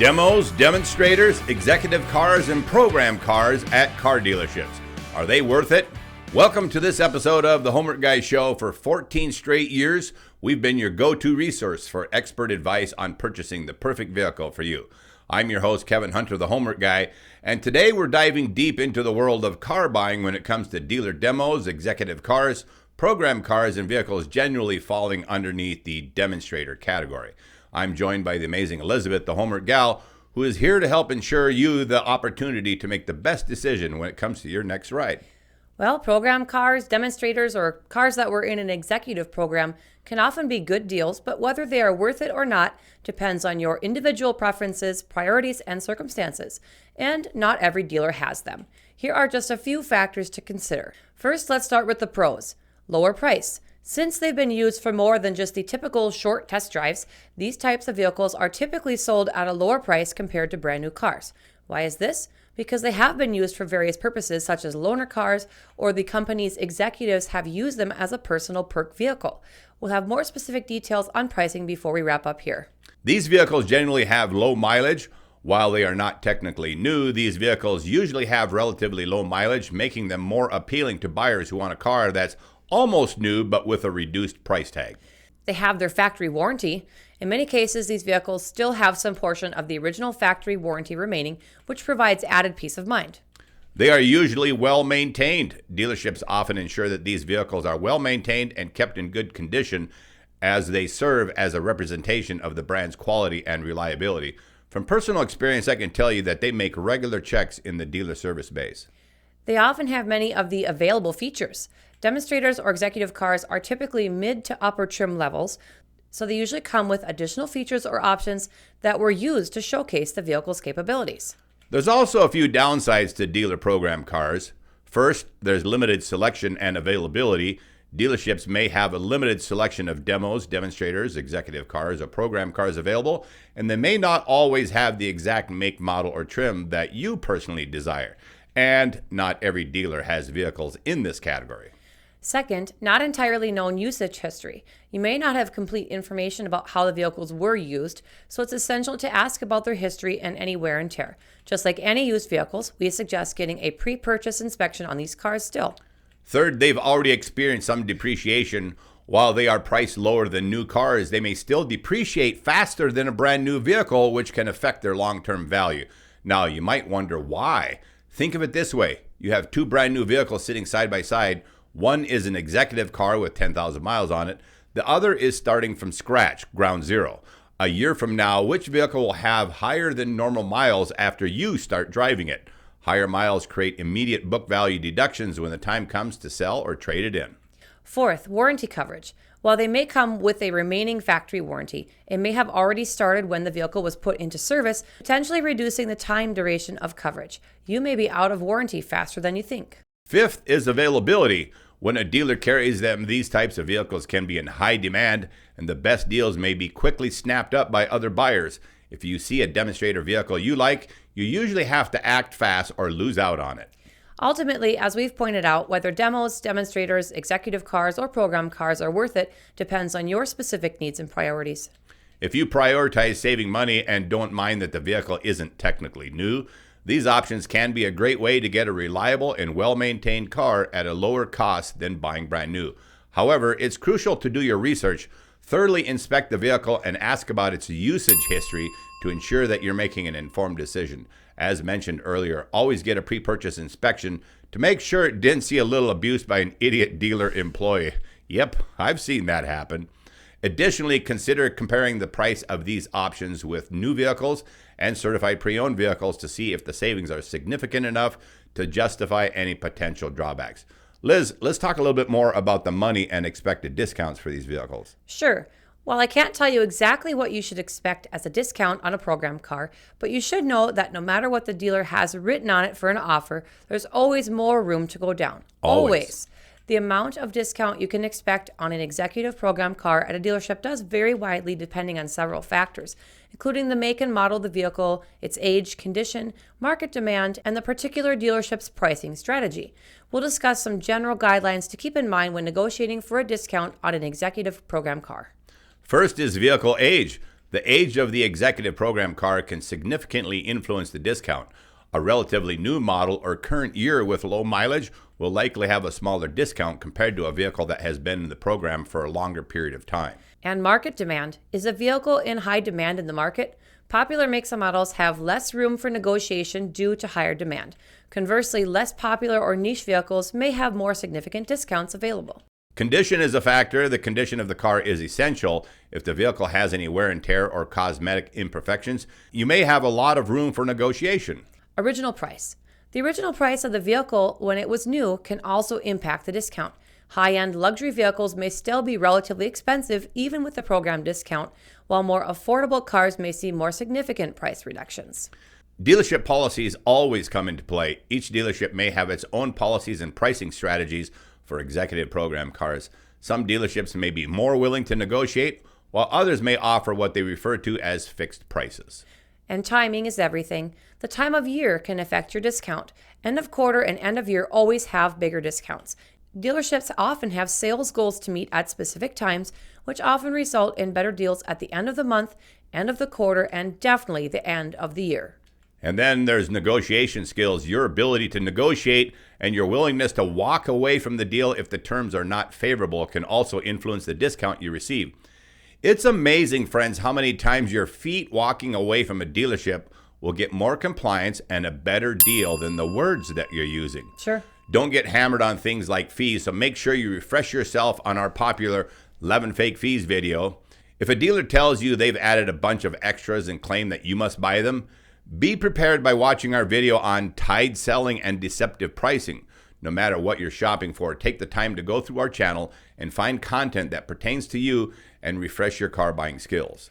Demos, demonstrators, executive cars, and program cars at car dealerships. Are they worth it? Welcome to this episode of the Homework Guy Show. For 14 straight years, we've been your go-to resource for expert advice on purchasing the perfect vehicle for you. I'm your host, Kevin Hunter, the Homework Guy, and today we're diving deep into the world of car buying when it comes to dealer demos, executive cars, program cars, and vehicles generally falling underneath the demonstrator category. I'm joined by the amazing Elizabeth, the Homework Gal, who is here to help ensure you the opportunity to make the best decision when it comes to your next ride. Well, program cars, demonstrators, or cars that were in an executive program can often be good deals, but whether they are worth it or not depends on your individual preferences, priorities, and circumstances. And not every dealer has them. Here are just a few factors to consider. First, let's start with the pros. Lower price. Since they've been used for more than just the typical short test drives, these types of vehicles are typically sold at a lower price compared to brand new cars. Why is this? Because they have been used for various purposes such as loaner cars, or the company's executives have used them as a personal perk vehicle. We'll have more specific details on pricing before we wrap up here. These vehicles generally have low mileage. While they are not technically new, these vehicles usually have relatively low mileage, making them more appealing to buyers who want a car that's almost new but with a reduced price tag. They have their factory warranty. In many cases, these vehicles still have some portion of the original factory warranty remaining, which provides added peace of mind. They are usually well maintained. Dealerships often ensure that these vehicles are well maintained and kept in good condition, as they serve as a representation of the brand's quality and reliability. From personal experience, I can tell you that they make regular checks in the dealer service bays. They often have many of the available features. Demonstrators or executive cars are typically mid to upper trim levels, so they usually come with additional features or options that were used to showcase the vehicle's capabilities. There's also a few downsides to dealer program cars. First, there's limited selection and availability. Dealerships may have a limited selection of demos, demonstrators, executive cars, or program cars available, and they may not always have the exact make, model, or trim that you personally desire. And not every dealer has vehicles in this category. Second, not entirely known usage history. You may not have complete information about how the vehicles were used, so it's essential to ask about their history and any wear and tear. Just like any used vehicles, we suggest getting a pre-purchase inspection on these cars still. Third, they've already experienced some depreciation. While they are priced lower than new cars, they may still depreciate faster than a brand new vehicle, which can affect their long-term value. Now, you might wonder why. Think of it this way. You have two brand new vehicles sitting side by side. One is an executive car with 10,000 miles on it. The other is starting from scratch, ground zero. A year from now, which vehicle will have higher than normal miles after you start driving it? Higher miles create immediate book value deductions when the time comes to sell or trade it in. Fourth, warranty coverage. While they may come with a remaining factory warranty, it may have already started when the vehicle was put into service, potentially reducing the time duration of coverage. You may be out of warranty faster than you think. Fifth is availability. When a dealer carries them, these types of vehicles can be in high demand, and the best deals may be quickly snapped up by other buyers. If you see a demonstrator vehicle you like, you usually have to act fast or lose out on it. Ultimately, as we've pointed out, whether demos, demonstrators, executive cars, or program cars are worth it depends on your specific needs and priorities. If you prioritize saving money and don't mind that the vehicle isn't technically new, these options can be a great way to get a reliable and well-maintained car at a lower cost than buying brand new. However, it's crucial to do your research, thoroughly inspect the vehicle, and ask about its usage history to ensure that you're making an informed decision. As mentioned earlier, always get a pre-purchase inspection to make sure it didn't see a little abuse by an idiot dealer employee. Yep, I've seen that happen. Additionally, consider comparing the price of these options with new vehicles and certified pre-owned vehicles to see if the savings are significant enough to justify any potential drawbacks. Liz, let's talk a little bit more about the money and expected discounts for these vehicles. Sure. While I can't tell you exactly what you should expect as a discount on a program car, but you should know that no matter what the dealer has written on it for an offer, there's always more room to go down. Always. The amount of discount you can expect on an executive program car at a dealership does vary widely depending on several factors, including the make and model of the vehicle, its age, condition, market demand, and the particular dealership's pricing strategy. We'll discuss some general guidelines to keep in mind when negotiating for a discount on an executive program car. First is vehicle age. The age of the executive program car can significantly influence the discount. A relatively new model or current year with low mileage will likely have a smaller discount compared to a vehicle that has been in the program for a longer period of time. And market demand. Is a vehicle in high demand in the market? Popular makes and models have less room for negotiation due to higher demand. Conversely, less popular or niche vehicles may have more significant discounts available. Condition is a factor. The condition of the car is essential. If the vehicle has any wear and tear or cosmetic imperfections, you may have a lot of room for negotiation. Original price. The original price of the vehicle when it was new can also impact the discount. High-end luxury vehicles may still be relatively expensive even with the program discount, while more affordable cars may see more significant price reductions. Dealership policies always come into play. Each dealership may have its own policies and pricing strategies for executive program cars. Some dealerships may be more willing to negotiate, while others may offer what they refer to as fixed prices. And timing is everything. The time of year can affect your discount. End of quarter and end of year always have bigger discounts. Dealerships often have sales goals to meet at specific times, which often result in better deals at the end of the month, end of the quarter, and definitely the end of the year. And then there's negotiation skills. Your ability to negotiate and your willingness to walk away from the deal if the terms are not favorable can also influence the discount you receive. It's amazing, friends, how many times your feet walking away from a dealership will get more compliance and a better deal than the words that you're using. Sure. Don't get hammered on things like fees, so make sure you refresh yourself on our popular 11 Fake Fees video. If a dealer tells you they've added a bunch of extras and claim that you must buy them, be prepared by watching our video on tide selling and deceptive pricing. No matter what you're shopping for, take the time to go through our channel and find content that pertains to you and refresh your car buying skills.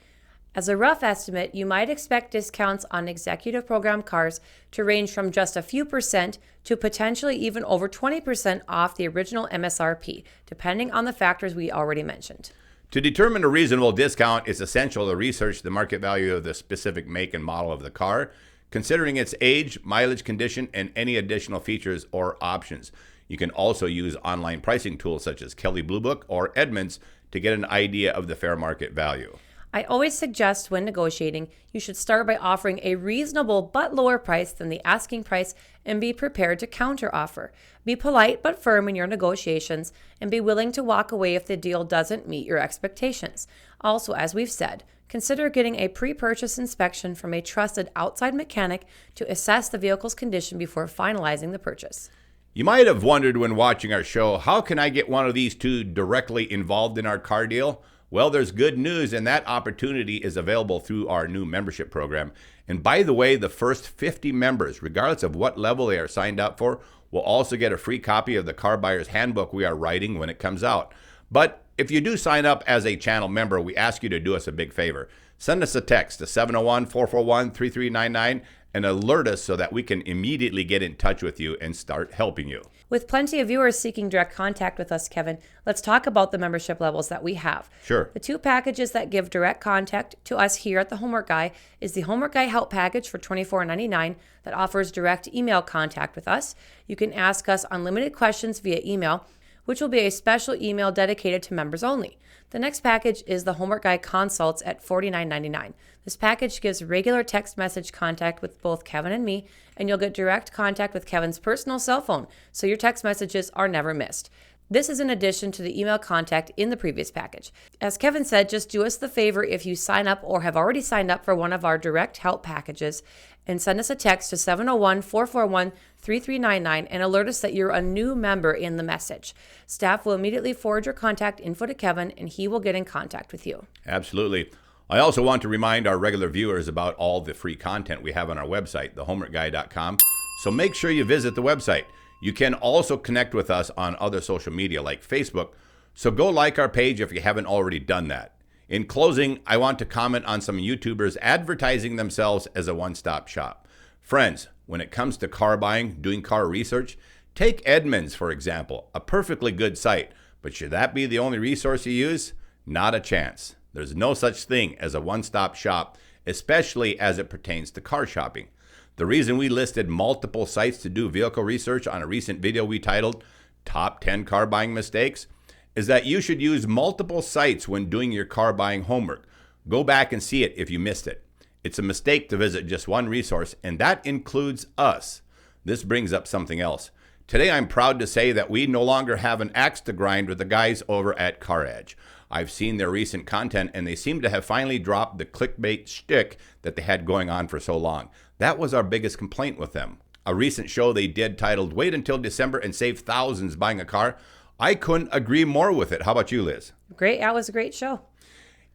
As a rough estimate, you might expect discounts on executive program cars to range from just a few percent to potentially even over 20% off the original MSRP, depending on the factors we already mentioned. To determine a reasonable discount, it's essential to research the market value of the specific make and model of the car, considering its age, mileage condition, and any additional features or options. You can also use online pricing tools such as Kelley Blue Book or Edmunds to get an idea of the fair market value. I always suggest when negotiating, you should start by offering a reasonable but lower price than the asking price and be prepared to counteroffer. Be polite but firm in your negotiations and be willing to walk away if the deal doesn't meet your expectations. Also, as we've said, consider getting a pre-purchase inspection from a trusted outside mechanic to assess the vehicle's condition before finalizing the purchase. You might have wondered when watching our show, how can I get one of these two directly involved in our car deal? Well, there's good news, and that opportunity is available through our new membership program. And by the way, the first 50 members, regardless of what level they are signed up for, will also get a free copy of the Car Buyer's Handbook we are writing when it comes out. But if you do sign up as a channel member, we ask you to do us a big favor. Send us a text to 701-441-3399 and alert us so that we can immediately get in touch with you and start helping you. With plenty of viewers seeking direct contact with us, Kevin, let's talk about the membership levels that we have. Sure. The two packages that give direct contact to us here at the Homework Guy is the Homework Guy Help Package for $24.99 that offers direct email contact with us. You can ask us unlimited questions via email, which will be a special email dedicated to members only. The next package is the Homework Guy Consults at $49.99. This package gives regular text message contact with both Kevin and me, and you'll get direct contact with Kevin's personal cell phone, so your text messages are never missed. This is in addition to the email contact in the previous package. As Kevin said, just do us the favor if you sign up or have already signed up for one of our direct help packages and send us a text to 701-441-3399 and alert us that you're a new member in the message. Staff will immediately forward your contact info to Kevin and he will get in contact with you. Absolutely. I also want to remind our regular viewers about all the free content we have on our website, thehomeworkguy.com. So make sure you visit the website. You can also connect with us on other social media like Facebook. So go like our page if you haven't already done that. In closing, I want to comment on some YouTubers advertising themselves as a one-stop shop. Friends, when it comes to car buying, doing car research, take Edmunds, for example, a perfectly good site. But should that be the only resource you use? Not a chance. There's no such thing as a one-stop shop, especially as it pertains to car shopping. The reason we listed multiple sites to do vehicle research on a recent video we titled Top 10 Car Buying Mistakes is that you should use multiple sites when doing your car buying homework. Go back and see it if you missed it. It's a mistake to visit just one resource, and that includes us. This brings up something else. Today, I'm proud to say that we no longer have an axe to grind with the guys over at CarEdge. I've seen their recent content, and they seem to have finally dropped the clickbait shtick that they had going on for so long. That was our biggest complaint with them. A recent show they did titled, "Wait Until December and Save Thousands Buying a Car." I couldn't agree more with it. How about you, Liz? Great. That was a great show.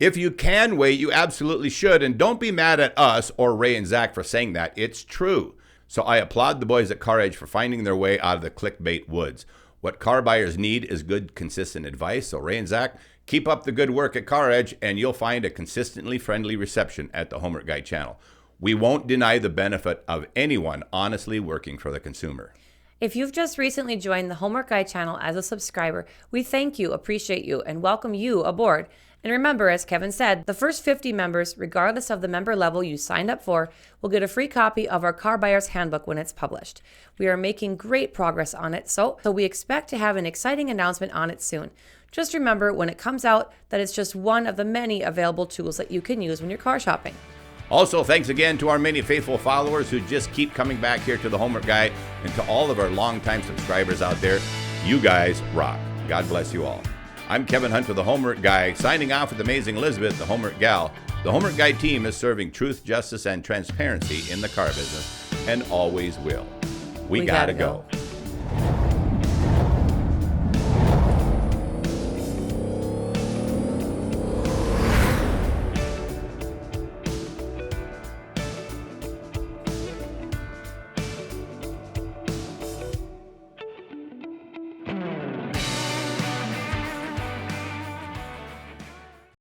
If you can wait, you absolutely should. And don't be mad at us or Ray and Zach for saying that. It's true. So I applaud the boys at CarEdge for finding their way out of the clickbait woods. What car buyers need is good, consistent advice. So Ray and Zach, keep up the good work at CarEdge, and you'll find a consistently friendly reception at the Homework Guy channel. We won't deny the benefit of anyone honestly working for the consumer. If you've just recently joined the Homework Guy channel as a subscriber, we thank you, appreciate you, and welcome you aboard. And remember, as Kevin said, the first 50 members, regardless of the member level you signed up for, will get a free copy of our Car Buyer's Handbook when it's published. We are making great progress on it, so we expect to have an exciting announcement on it soon. Just remember when it comes out that it's just one of the many available tools that you can use when you're car shopping. Also, thanks again to our many faithful followers who just keep coming back here to the Homework Guy, and to all of our longtime subscribers out there. You guys rock. God bless you all. I'm Kevin Hunt with the Homework Guy, signing off with amazing Elizabeth, the Homework Gal. The Homework Guy team is serving truth, justice, and transparency in the car business, and always will. We gotta go.